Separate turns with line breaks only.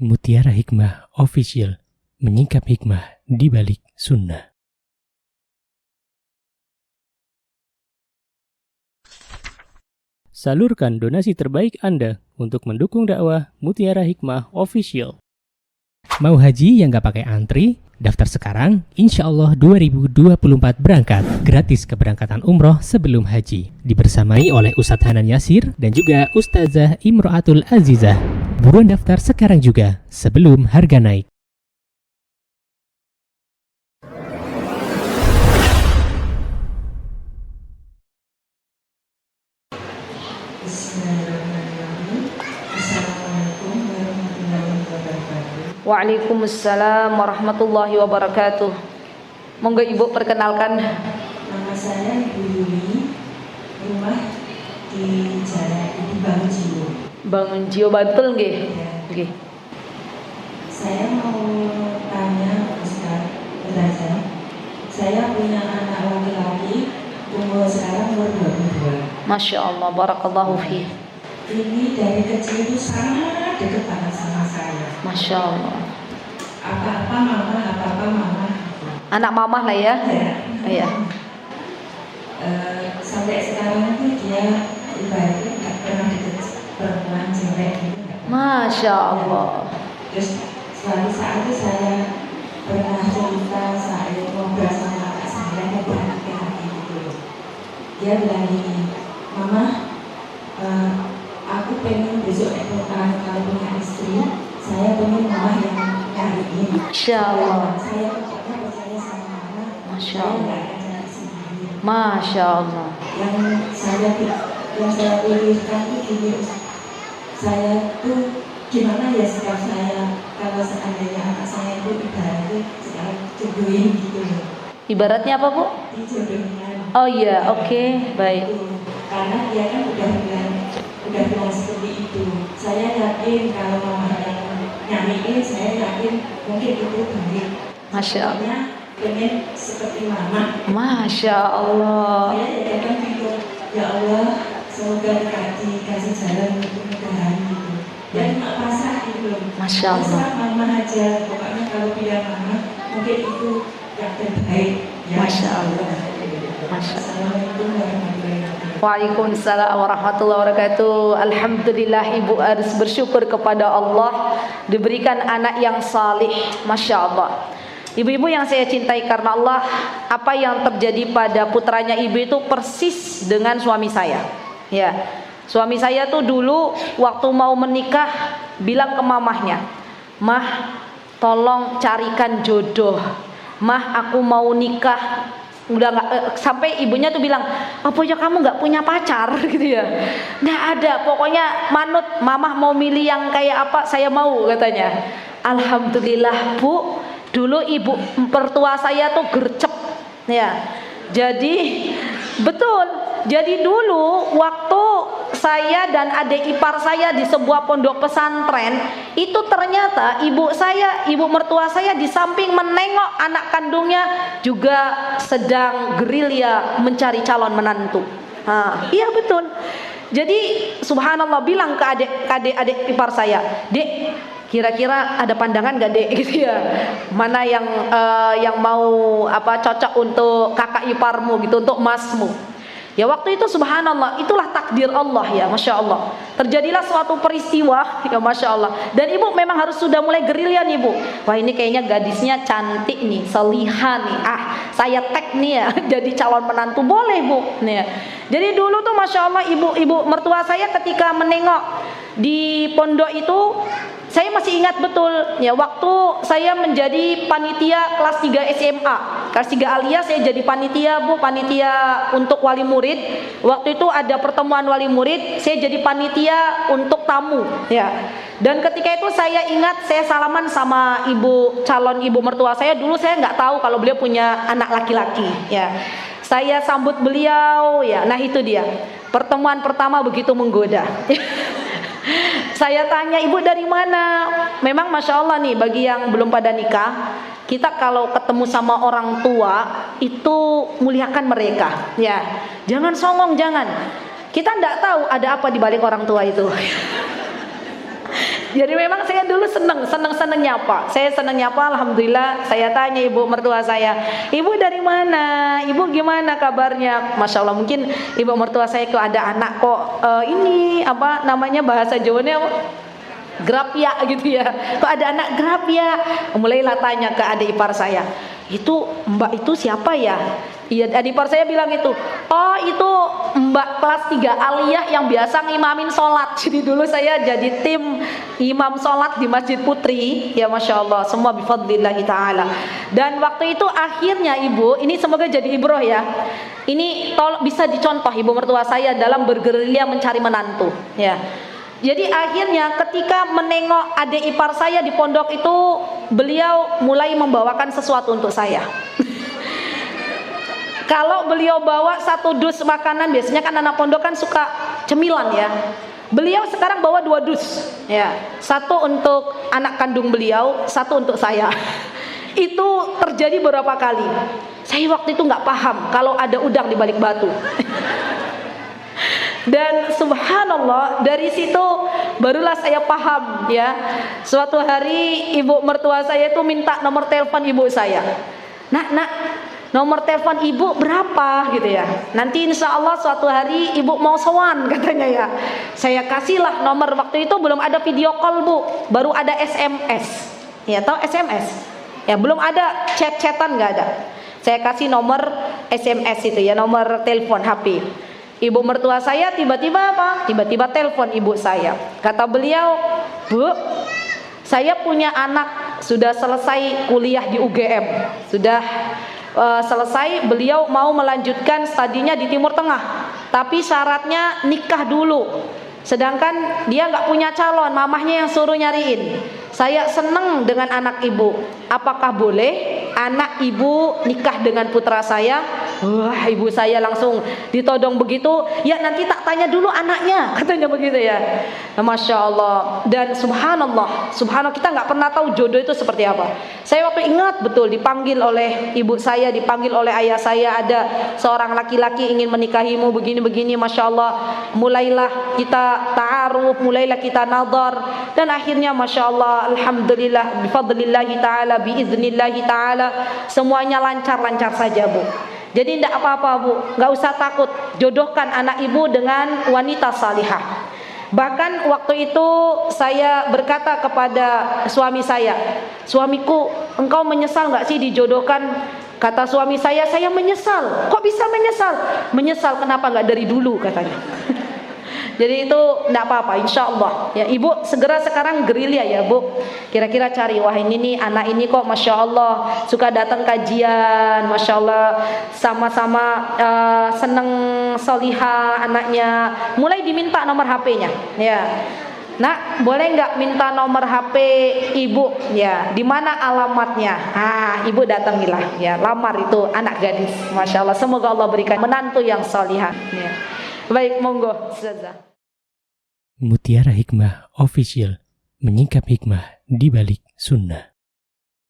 Mutiara Hikmah Official, menyingkap hikmah di balik sunnah. Salurkan donasi terbaik Anda untuk mendukung dakwah Mutiara Hikmah Official. Mau haji yang gak pakai antri? Daftar sekarang, insya Allah 2024 berangkat. Gratis keberangkatan umroh sebelum haji. Dibersamai oleh Ustadz Hanan Yasir dan juga Ustazah Imro'atul Azizah. Buruan daftar sekarang juga, sebelum harga naik.
Waalaikumsalam warahmatullahi wabarakatuh. Monggo Ibu perkenalkan.
Nama saya Ibu Yuli, rumah di Bangun Jiwo.
Bangun Jiwo Bantul nggih.
Ya.
Nggih.
Saya mau tanya Ustaz belajar. Saya punya anak laki-laki, umur sekarang umur 22.
Masya Allah, barakallahu fi.
Ini dari kecil itu sangat dekat banget sama saya.
Masya Allah.
Apa-apa mama.
Anak mamah lah ya. Iya.
Sampai sekarang itu dia ibaratnya nggak pernah deket perempuan cewek gitu.
Masya Allah.
Terus suatu saat itu saya pernah cerita, saya ngobrol sama kakak saya yang berhati-hati gitu. Dia bilang gini, Mama, aku pengen besok kalau punya istri, saya pengen mama yang nyariin.
Masya Allah.
Saya pokoknya percaya sama mama.
Masya
Saya
Allah.
nggak akan cari sendiri.
Masya Allah.
Yang saya pilihkan itu gini, saya tuh gimana ya sikap saya kalau seandainya anak saya itu ibaratnya sekarang jodohin gitu loh.
Ibaratnya apa, Bu?
Dijodohkan.
Oh iya, oke, baik.
Karena dia kan udah bilang seperti itu. Saya yakin kalau mama yang nyariin, saya yakin mungkin itu baik.
Masya Allah.
Soalnya pengen seperti mama.
Masya Allah.
Saya ya kan gitu, ya Allah, semoga dikasih jalan untuk mudahan gitu. Dan mak pasrah gitu loh.
Masya Allah.
Pasrah mama aja, pokoknya kalau biar mama mungkin itu yang terbaik. Ya.
Masya Allah. Masya Allah.
Assalamualaikum warahmatullahi wabarakatuh.
Waalaikumsalam warahmatullahi wabarakatuh. Alhamdulillah, Ibu harus bersyukur kepada Allah diberikan anak yang salih. Masya Allah. Ibu-ibu yang saya cintai karena Allah, apa yang terjadi pada putranya ibu itu persis dengan suami saya. Ya, suami saya tuh dulu waktu mau menikah bilang ke mamahnya, Mah, tolong carikan jodoh. Mah, aku mau nikah. Udah nggak, sampai ibunya tuh bilang, apa ya kamu nggak punya pacar gitu ya? Nggak ada, pokoknya manut, mamah mau milih yang kayak apa saya mau katanya. Alhamdulillah Bu, dulu ibu mertua saya tuh gercep ya. Jadi betul, jadi dulu waktu saya dan adik ipar saya di sebuah pondok pesantren, itu ternyata ibu mertua saya di samping menengok anak kandungnya juga sedang gerilya mencari calon menantu. Iya betul. Jadi subhanallah, bilang ke adik ipar saya, Dek, kira-kira ada pandangan gak Dek gitu ya, mana yang mau cocok untuk kakak iparmu gitu, untuk masmu. Ya waktu itu subhanallah, itulah takdir Allah ya, Masya Allah. Terjadilah suatu peristiwa ya, Masya Allah. Dan ibu memang harus sudah mulai gerilya nih Bu. Wah ini kayaknya gadisnya cantik nih, salihah nih. Saya tag nih ya jadi calon menantu, boleh Bu nih ya. Jadi dulu tuh Masya Allah, ibu mertua saya ketika menengok di pondok itu, saya masih ingat betul ya, waktu saya menjadi panitia kelas 3 SMA. Kelas 3 Alia saya jadi panitia Bu, panitia untuk wali murid. Waktu itu ada pertemuan wali murid, saya jadi panitia untuk tamu ya. Dan ketika itu saya ingat saya salaman sama calon ibu mertua saya. Dulu saya nggak tahu kalau beliau punya anak laki-laki ya. Saya sambut beliau ya. Nah itu dia, pertemuan pertama begitu menggoda. Saya tanya, ibu dari mana? Memang Masya Allah nih, bagi yang belum pada nikah, kita kalau ketemu sama orang tua itu muliakan mereka ya. Jangan songong, jangan. Kita tidak tahu ada apa di balik orang tua itu. Jadi memang saya dulu seneng nyapa. Saya seneng nyapa, alhamdulillah. Saya tanya ibu mertua saya, ibu dari mana? Ibu gimana kabarnya? Masya Allah, mungkin ibu mertua saya kok ada anak kok ini apa namanya bahasa Jawanya grapia gitu ya. Kok ada anak grapia? Mulailah tanya ke adik ipar saya. Itu mbak itu siapa ya? Iya, adik ipar saya bilang itu, oh itu mbak kelas 3 aliyah yang biasa ngimamin sholat. Jadi dulu saya jadi tim imam sholat di Masjid Putri. Ya Masya Allah, semua bifadlillahi ta'ala. Dan waktu itu akhirnya ibu, ini semoga jadi ibroh ya. Ini bisa dicontoh ibu mertua saya dalam bergerilya mencari menantu ya. Jadi akhirnya ketika menengok adik ipar saya di pondok itu, beliau mulai membawakan sesuatu untuk saya. Kalau beliau bawa 1 dus makanan, biasanya kan anak pondok kan suka cemilan ya. Beliau sekarang bawa 2 dus ya. 1 untuk anak kandung beliau, 1 untuk saya. Itu terjadi beberapa kali. Saya waktu itu nggak paham kalau ada udang di balik batu. Dan subhanallah, dari situ barulah saya paham ya. Suatu hari ibu mertua saya itu minta nomor telepon ibu saya. Nak, nomor telepon ibu berapa gitu ya. Nanti insya Allah suatu hari ibu mau sowan katanya ya. Saya kasihlah nomor, waktu itu belum ada video call bu, baru ada SMS. Ya tahu SMS? Ya belum ada chat-chatan, nggak ada. Saya kasih nomor SMS itu ya, nomor telepon HP. Ibu mertua saya tiba-tiba apa? Tiba-tiba telepon ibu saya. Kata beliau, Bu, saya punya anak sudah selesai kuliah di UGM, sudah selesai, beliau mau melanjutkan studinya di Timur Tengah, tapi syaratnya nikah dulu. Sedangkan dia nggak punya calon, mamahnya yang suruh nyariin. Saya seneng dengan anak ibu. Apakah boleh anak ibu nikah dengan putra saya? Wah, ibu saya langsung ditodong begitu. Ya nanti tak tanya dulu anaknya, katanya begitu ya. Nah, Masya Allah. Dan subhanallah, kita nggak pernah tahu jodoh itu seperti apa. Saya waktu ingat betul dipanggil oleh ibu saya, dipanggil oleh ayah saya, ada seorang laki-laki ingin menikahimu begini-begini. Masya Allah, mulailah kita ta'aruf, mulailah kita nazar, dan akhirnya Masya Allah, alhamdulillah, bifadlillahi ta'ala, biiznillahi ta'ala, semuanya lancar-lancar saja bu. Jadi tidak apa-apa bu, nggak usah takut, jodohkan anak ibu dengan wanita salihah. Bahkan waktu itu saya berkata kepada suami saya, suamiku, engkau menyesal nggak sih dijodohkan? Kata suami saya menyesal. Kok bisa menyesal? Menyesal kenapa nggak dari dulu katanya. Jadi itu tidak apa-apa, insya Allah. Ya, ibu segera sekarang gerilya ya bu. Kira-kira cari, wah ini nih anak ini kok masya Allah suka datang kajian, masya Allah sama-sama seneng solihah anaknya. Mulai diminta nomor HP-nya. Ya, nak boleh nggak minta nomor HP ibu? Ya, di mana alamatnya? Ibu datangilah. Ya, lamar itu anak gadis. Masya Allah. Semoga Allah berikan menantu yang solihah. Ya. Baik, monggo Ustazah.
Mutiara Hikmah Official, menyingkap hikmah di balik sunnah.